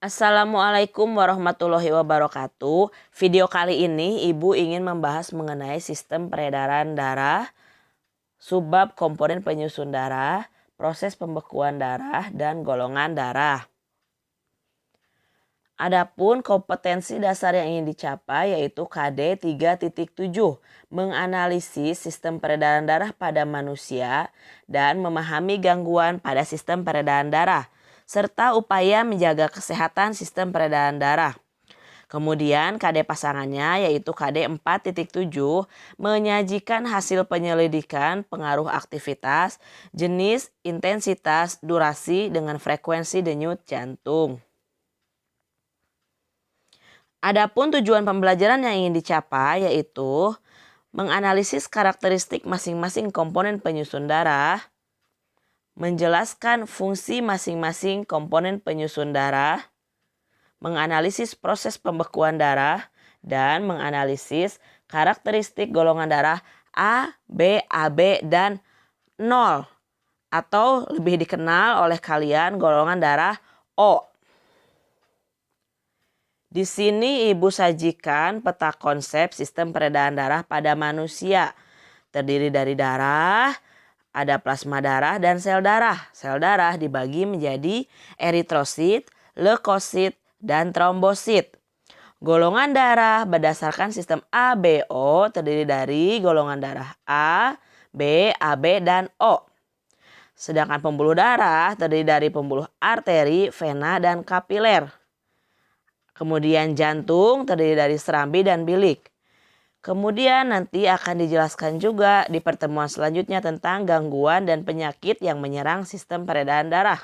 Assalamualaikum warahmatullahi wabarakatuh. Video kali ini Ibu ingin membahas mengenai sistem peredaran darah, subbab komponen penyusun darah, proses pembekuan darah, dan golongan darah. Adapun kompetensi dasar yang ingin dicapai yaitu KD 3.7, menganalisis sistem peredaran darah pada manusia dan memahami gangguan pada sistem peredaran darah, serta upaya menjaga kesehatan sistem peredaran darah. Kemudian KD pasangannya yaitu KD 4.7 menyajikan hasil penyelidikan pengaruh aktivitas, jenis, intensitas, durasi dengan frekuensi denyut jantung. Adapun tujuan pembelajaran yang ingin dicapai yaitu menganalisis karakteristik masing-masing komponen penyusun darah, menjelaskan fungsi masing-masing komponen penyusun darah, menganalisis proses pembekuan darah, dan menganalisis karakteristik golongan darah A, B, AB, dan 0 atau lebih dikenal oleh kalian golongan darah O. Di sini Ibu sajikan peta konsep sistem peredaran darah pada manusia. Terdiri dari darah, ada plasma darah dan sel darah. Sel darah dibagi menjadi eritrosit, leukosit, dan trombosit. Golongan darah berdasarkan sistem ABO terdiri dari golongan darah A, B, AB, dan O. Sedangkan pembuluh darah terdiri dari pembuluh arteri, vena, dan kapiler. Kemudian jantung terdiri dari serambi dan bilik. Kemudian nanti akan dijelaskan juga di pertemuan selanjutnya tentang gangguan dan penyakit yang menyerang sistem peredaran darah.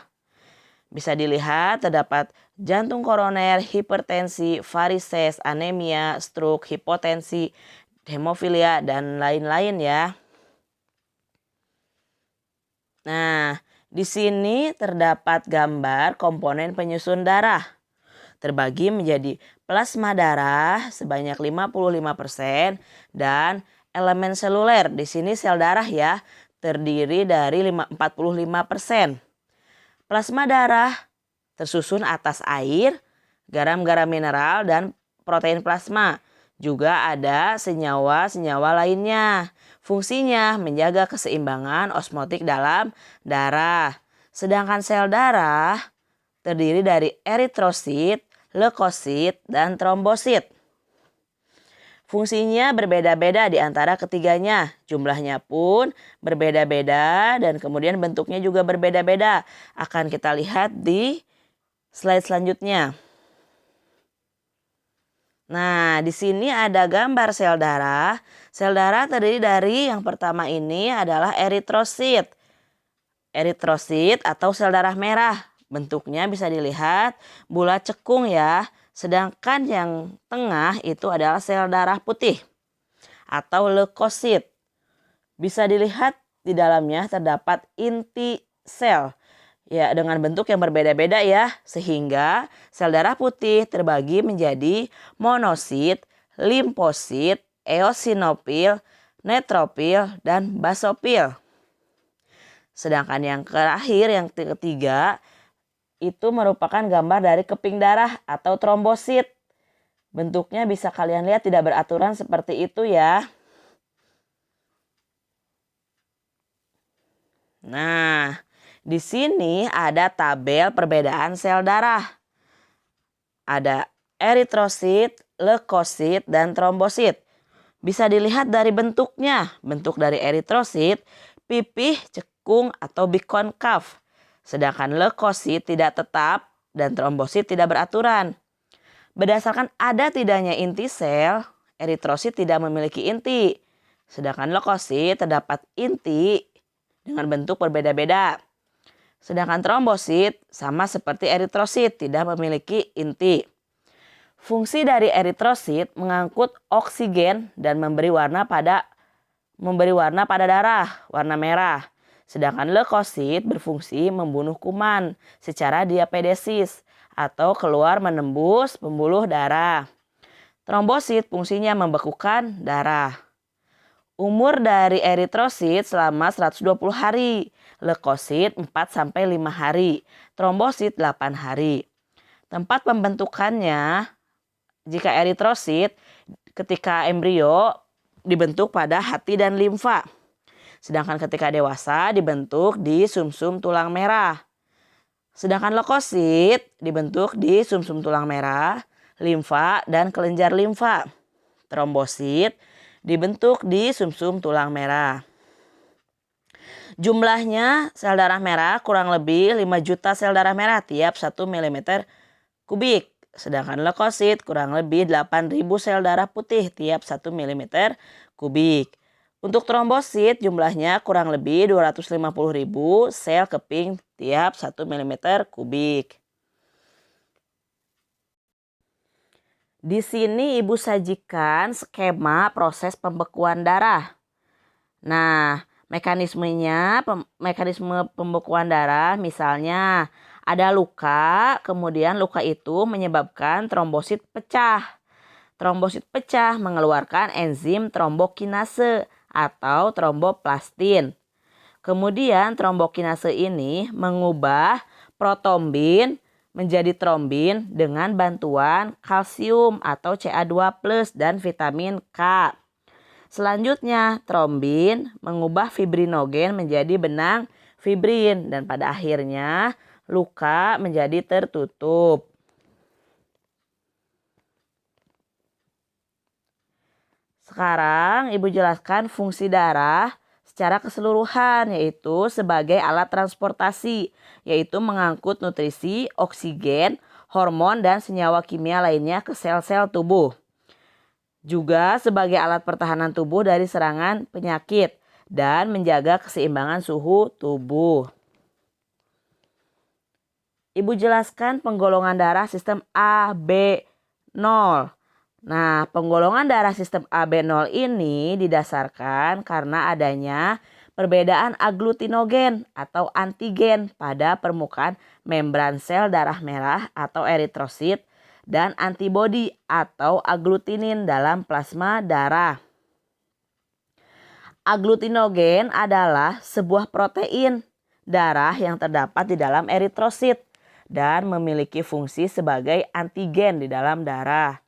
Bisa dilihat terdapat jantung koroner, hipertensi, varises, anemia, stroke, hipotensi, hemofilia, dan lain-lain ya. Nah, di sini terdapat gambar komponen penyusun darah. Terbagi menjadi plasma darah sebanyak 55% dan elemen seluler. Di sini sel darah ya, terdiri dari 45%. Plasma darah tersusun atas air, garam-garam mineral, dan protein plasma. Juga ada senyawa-senyawa lainnya. Fungsinya menjaga keseimbangan osmotik dalam darah. Sedangkan sel darah terdiri dari eritrosit, leukosit, dan trombosit. Fungsinya berbeda-beda di antara ketiganya. Jumlahnya pun berbeda-beda dan kemudian bentuknya juga berbeda-beda. Akan kita lihat di slide selanjutnya. Nah, di sini ada gambar sel darah. Sel darah terdiri dari yang pertama ini adalah eritrosit. Eritrosit atau sel darah merah. Bentuknya bisa dilihat bulat cekung ya. Sedangkan yang tengah itu adalah sel darah putih atau leukosit. Bisa dilihat di dalamnya terdapat inti sel. Ya, dengan bentuk yang berbeda-beda ya. Sehingga sel darah putih terbagi menjadi monosit, limfosit, eosinofil, neutropil, dan basofil. Sedangkan yang terakhir, yang ketiga, itu merupakan gambar dari keping darah atau trombosit. Bentuknya bisa kalian lihat tidak beraturan seperti itu ya. Nah, di sini ada tabel perbedaan sel darah. Ada eritrosit, leukosit, dan trombosit. Bisa dilihat dari bentuknya. Bentuk dari eritrosit pipih, cekung, atau bikonkav. Sedangkan leukosit tidak tetap dan trombosit tidak beraturan. Berdasarkan ada tidaknya inti sel, eritrosit tidak memiliki inti. Sedangkan leukosit terdapat inti dengan bentuk berbeda-beda. Sedangkan trombosit sama seperti eritrosit tidak memiliki inti. Fungsi dari eritrosit mengangkut oksigen dan memberi warna pada darah, warna merah. Sedangkan leukosit berfungsi membunuh kuman secara diapedesis atau keluar menembus pembuluh darah. Trombosit fungsinya membekukan darah. Umur dari eritrosit selama 120 hari, leukosit 4-5 hari, trombosit 8 hari. Tempat pembentukannya jika eritrosit ketika embrio dibentuk pada hati dan limfa. Sedangkan ketika dewasa dibentuk di sumsum tulang merah. Sedangkan leukosit dibentuk di sumsum tulang merah, limfa, dan kelenjar limfa. Trombosit dibentuk di sumsum tulang merah. Jumlahnya sel darah merah kurang lebih 5 juta sel darah merah tiap 1 mm kubik. Sedangkan leukosit kurang lebih 8.000 sel darah putih tiap 1 mm kubik. Untuk trombosit jumlahnya kurang lebih 250.000 sel keping tiap 1 mm kubik. Di sini Ibu sajikan skema proses pembekuan darah. Nah, mekanisme pembekuan darah misalnya ada luka, kemudian luka itu menyebabkan trombosit pecah. Trombosit pecah mengeluarkan enzim trombokinase atau tromboplastin. Kemudian trombokinase ini mengubah protombin menjadi trombin dengan bantuan kalsium atau Ca2+ dan vitamin K. Selanjutnya, trombin mengubah fibrinogen menjadi benang fibrin dan pada akhirnya luka menjadi tertutup. Sekarang Ibu jelaskan fungsi darah secara keseluruhan, yaitu sebagai alat transportasi, yaitu mengangkut nutrisi, oksigen, hormon, dan senyawa kimia lainnya ke sel-sel tubuh. Juga sebagai alat pertahanan tubuh dari serangan penyakit dan menjaga keseimbangan suhu tubuh. Ibu jelaskan penggolongan darah sistem AB0. Nah, penggolongan darah sistem AB0 ini didasarkan karena adanya perbedaan aglutinogen atau antigen pada permukaan membran sel darah merah atau eritrosit dan antibodi atau aglutinin dalam plasma darah. Aglutinogen adalah sebuah protein darah yang terdapat di dalam eritrosit dan memiliki fungsi sebagai antigen di dalam darah.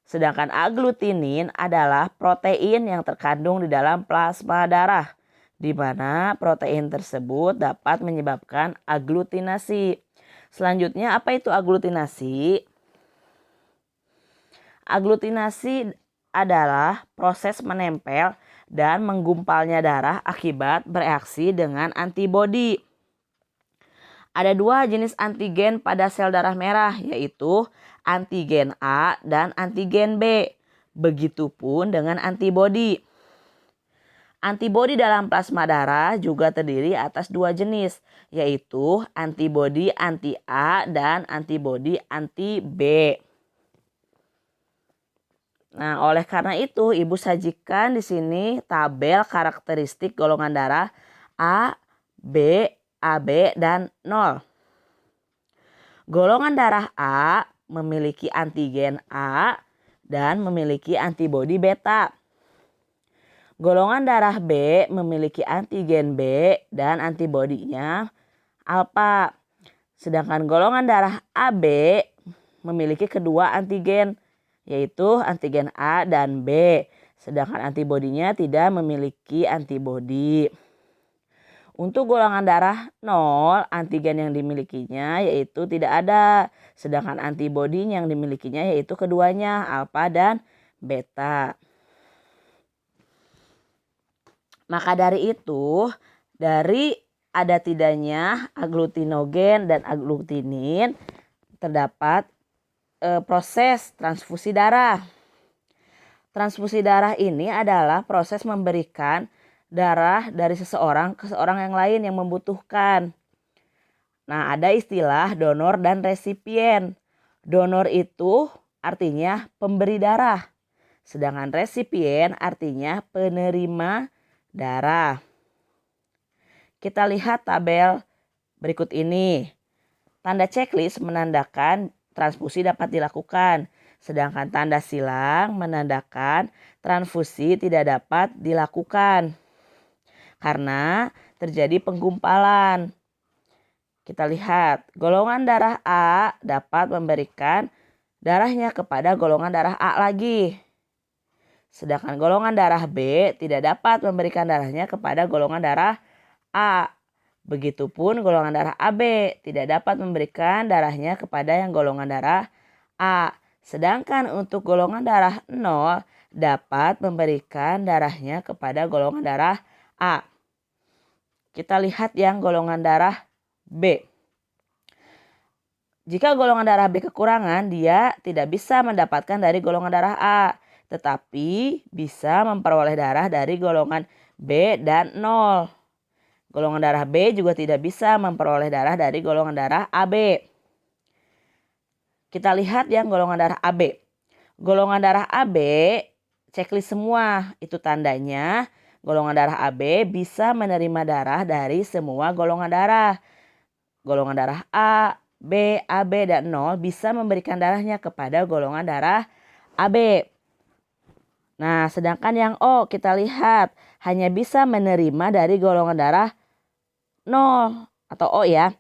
Sedangkan aglutinin adalah protein yang terkandung di dalam plasma darah, di mana protein tersebut dapat menyebabkan aglutinasi. Selanjutnya, apa itu aglutinasi? Aglutinasi adalah proses menempel dan menggumpalnya darah akibat bereaksi dengan antibodi. Ada 2 jenis antigen pada sel darah merah, yaitu antigen A dan antigen B. Begitupun dengan antibodi. Antibodi dalam plasma darah juga terdiri atas 2 jenis, yaitu antibodi anti-A dan antibodi anti-B. Nah, oleh karena itu Ibu sajikan di sini tabel karakteristik golongan darah A, B, AB, dan 0. Golongan darah A memiliki antigen A dan memiliki antibodi beta. Golongan darah B memiliki antigen B dan antibodinya alfa. Sedangkan golongan darah AB memiliki kedua antigen, yaitu antigen A dan B. Sedangkan antibodinya tidak memiliki antibodi. Untuk golongan darah 0, antigen yang dimilikinya yaitu tidak ada. Sedangkan antibodi yang dimilikinya yaitu keduanya, alfa dan beta. Maka dari itu, dari ada tidaknya aglutinogen dan aglutinin, terdapat proses transfusi darah. Transfusi darah ini adalah proses memberikan darah dari seseorang ke seorang yang lain yang membutuhkan. Nah, ada istilah donor dan resipien. Donor itu artinya pemberi darah, sedangkan resipien artinya penerima darah. Kita lihat tabel berikut ini. Tanda checklist menandakan transfusi dapat dilakukan, sedangkan tanda silang menandakan transfusi tidak dapat dilakukan karena terjadi penggumpalan. Kita lihat, golongan darah A dapat memberikan darahnya kepada golongan darah A lagi. Sedangkan golongan darah B tidak dapat memberikan darahnya kepada golongan darah A. Begitupun golongan darah AB tidak dapat memberikan darahnya kepada yang golongan darah A. Sedangkan untuk golongan darah 0 dapat memberikan darahnya kepada golongan darah A. Kita lihat yang golongan darah B. Jika golongan darah B kekurangan, dia tidak bisa mendapatkan dari golongan darah A, tetapi bisa memperoleh darah dari golongan B dan 0. Golongan darah B juga tidak bisa memperoleh darah dari golongan darah AB. Kita lihat yang golongan darah AB. Golongan darah AB, checklist semua, itu tandanya golongan darah AB bisa menerima darah dari semua golongan darah. Golongan darah A, B, AB, dan 0 bisa memberikan darahnya kepada golongan darah AB. Nah, sedangkan yang O kita lihat hanya bisa menerima dari golongan darah 0 atau O ya.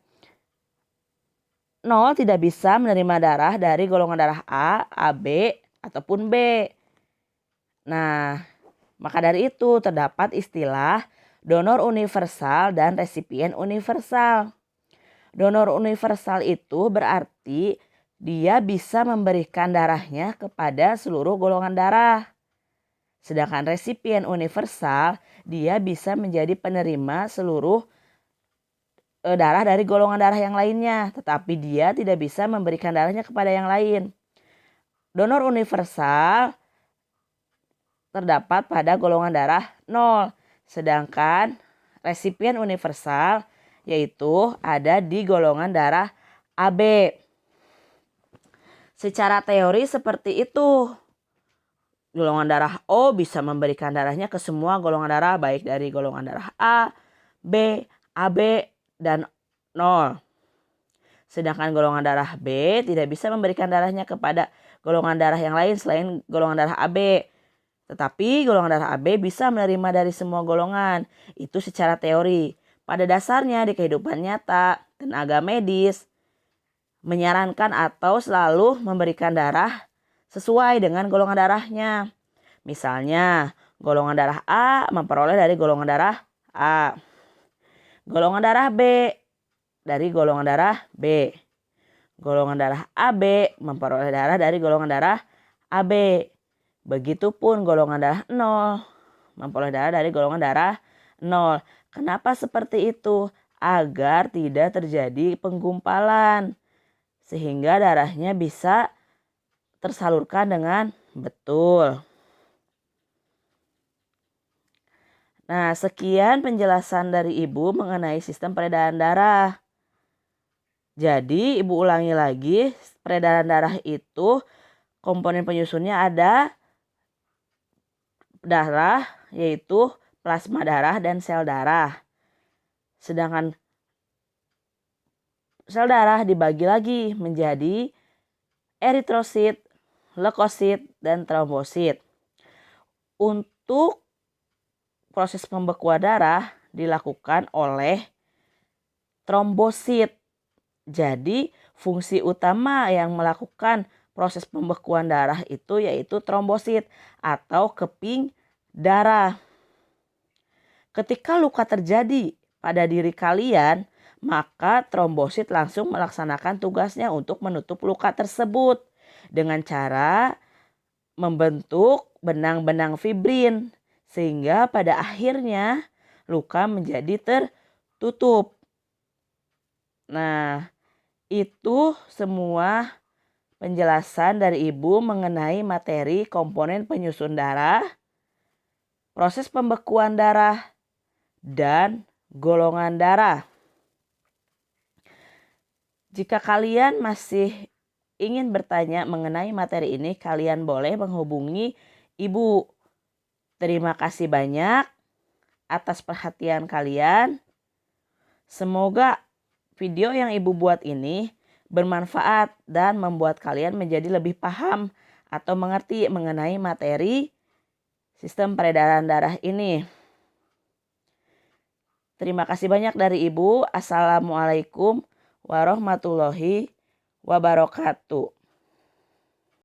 0 tidak bisa menerima darah dari golongan darah A, AB, ataupun B. Nah, maka dari itu terdapat istilah donor universal dan resipien universal. Donor universal itu berarti dia bisa memberikan darahnya kepada seluruh golongan darah. Sedangkan resipien universal, dia bisa menjadi penerima seluruh darah dari golongan darah yang lainnya, tetapi dia tidak bisa memberikan darahnya kepada yang lain. Donor universal terdapat pada golongan darah 0, sedangkan resipien universal yaitu ada di golongan darah AB. Secara teori seperti itu. Golongan darah O bisa memberikan darahnya ke semua golongan darah baik dari golongan darah A, B, AB, dan 0. Sedangkan golongan darah B tidak bisa memberikan darahnya kepada golongan darah yang lain selain golongan darah AB. Tetapi golongan darah AB bisa menerima dari semua golongan. Itu secara teori. Pada dasarnya di kehidupan nyata, tenaga medis menyarankan atau selalu memberikan darah sesuai dengan golongan darahnya. Misalnya, golongan darah A memperoleh dari golongan darah A. Golongan darah B dari golongan darah B. Golongan darah AB memperoleh darah dari golongan darah AB. Begitupun golongan darah 0 memperoleh darah dari golongan darah 0. Kenapa seperti itu? Agar tidak terjadi penggumpalan. Sehingga darahnya bisa tersalurkan dengan betul. Nah, sekian penjelasan dari Ibu mengenai sistem peredaran darah. Jadi, Ibu ulangi lagi, peredaran darah itu komponen penyusunnya ada darah, yaitu plasma darah dan sel darah. Sedangkan sel darah dibagi lagi menjadi eritrosit, leukosit, dan trombosit. Untuk proses pembekuan darah dilakukan oleh trombosit. Jadi fungsi utama yang melakukan proses pembekuan darah itu yaitu trombosit atau keping darah. Ketika luka terjadi pada diri kalian, maka trombosit langsung melaksanakan tugasnya untuk menutup luka tersebut dengan cara membentuk benang-benang fibrin sehingga pada akhirnya luka menjadi tertutup. Nah, itu semua penjelasan dari Ibu mengenai materi komponen penyusun darah, proses pembekuan darah, dan golongan darah. Jika kalian masih ingin bertanya mengenai materi ini, kalian boleh menghubungi Ibu. Terima kasih banyak atas perhatian kalian. Semoga video yang Ibu buat ini bermanfaat dan membuat kalian menjadi lebih paham atau mengerti mengenai materi sistem peredaran darah ini. Terima kasih banyak dari Ibu. Assalamualaikum warahmatullahi wabarakatuh.